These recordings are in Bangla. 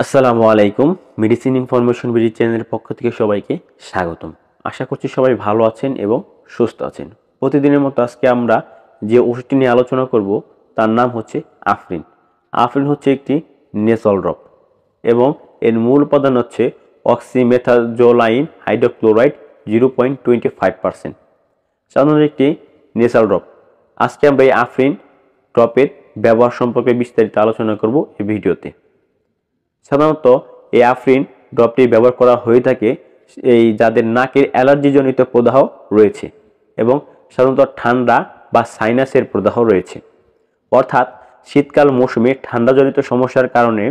আসসালামু আলাইকুম। মেডিসিন ইনফরমেশন বিডি চ্যানেলের পক্ষ থেকে সবাইকে স্বাগতম। আশা করছি সবাই ভালো আছেন এবং সুস্থ আছেন। প্রতিদিনের মতো আজকে আমরা যে ওষুধটি নিয়ে আলোচনা করব তার নাম হচ্ছে আফরিন। আফরিন হচ্ছে একটি নেসাল ড্রপ এবং এর মূল উপাদান হচ্ছে অক্সিমেথাজোলাইন হাইড্রোক্লোরাইড 0.25%। সাধারণত একটি নেসাল ড্রপ। আজকে আমরা এই আফরিন ড্রপের ব্যবহার সম্পর্কে বিস্তারিত আলোচনা করব এই ভিডিওতে। সাধারণত এই আফরিন ড্রপটি ব্যবহার করা হয়ে থাকে যাদের নাকের অ্যালার্জিজনিত প্রদাহ রয়েছে এবং সাধারণত ঠান্ডা বা সাইনাসের প্রদাহ রয়েছে। অর্থাৎ শীতকাল মৌসুমে ঠান্ডাজনিত সমস্যার কারণে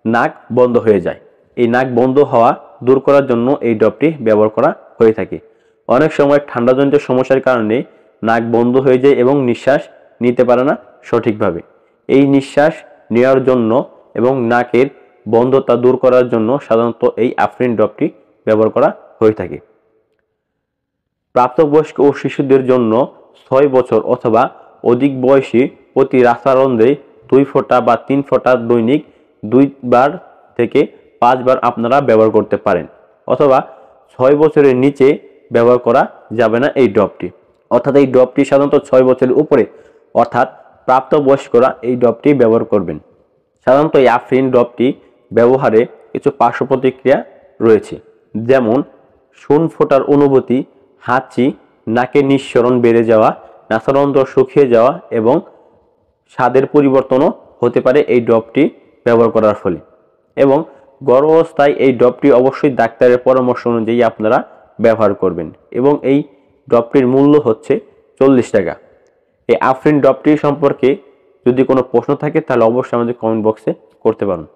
নাক বন্ধ হয়ে যায়। এই নাক বন্ধ হওয়া দূর করার জন্য এই ড্রপটি ব্যবহার করা হয়ে থাকে। অনেক সময় ঠান্ডাজনিত সমস্যার কারণে নাক বন্ধ হয়ে যায় এবং নিঃশ্বাস নিতে পারে না সঠিকভাবে। এই নিঃশ্বাস নেওয়ার জন্য এবং নাকের বন্ধতা দূর করার জন্য সাধারণত এই আফরিন ড্রপটি ব্যবহার করা হয়ে থাকে। প্রাপ্তবয়স্ক ও শিশুদের জন্য 6 বছর অথবা অধিক বয়সী প্রতি রাসারন্ধ্রে 2 ফোঁটা বা 3 ফোঁটা দৈনিক 2 বার থেকে 5 বার আপনারা ব্যবহার করতে পারেন, অথবা 6 বছরের নিচে ব্যবহার করা যাবে না এই ড্রপটি। অর্থাৎ এই ড্রপটি সাধারণত 6 বছরের উপরে অর্থাৎ প্রাপ্তবয়স্করা এই ড্রপটি ব্যবহার করবেন। সাধারণত এই আফরিন ড্রপটি ব্যবহারে কিছু পার্শ্ব প্রতিক্রিয়া রয়েছে, যেমন শুন ফোটার অনুভূতি, হাঁচি, নাকের নিঃসরণ বেড়ে যাওয়া, নাসারন্ধ্র শুকিয়ে যাওয়া এবং স্বাদের পরিবর্তনও হতে পারে এই ড্রপটি ব্যবহার করার ফলে। এবং গর্ভাবস্থায় এই ড্রপটি অবশ্যই ডাক্তারের পরামর্শ অনুযায়ী আপনারা ব্যবহার করবেন এবং এই ড্রপটির মূল্য হচ্ছে 40 টাকা। এই আফরিন ড্রপটি সম্পর্কে যদি কোনো প্রশ্ন থাকে তাহলে অবশ্যই আমাদের কমেন্ট বক্সে করতে পারেন।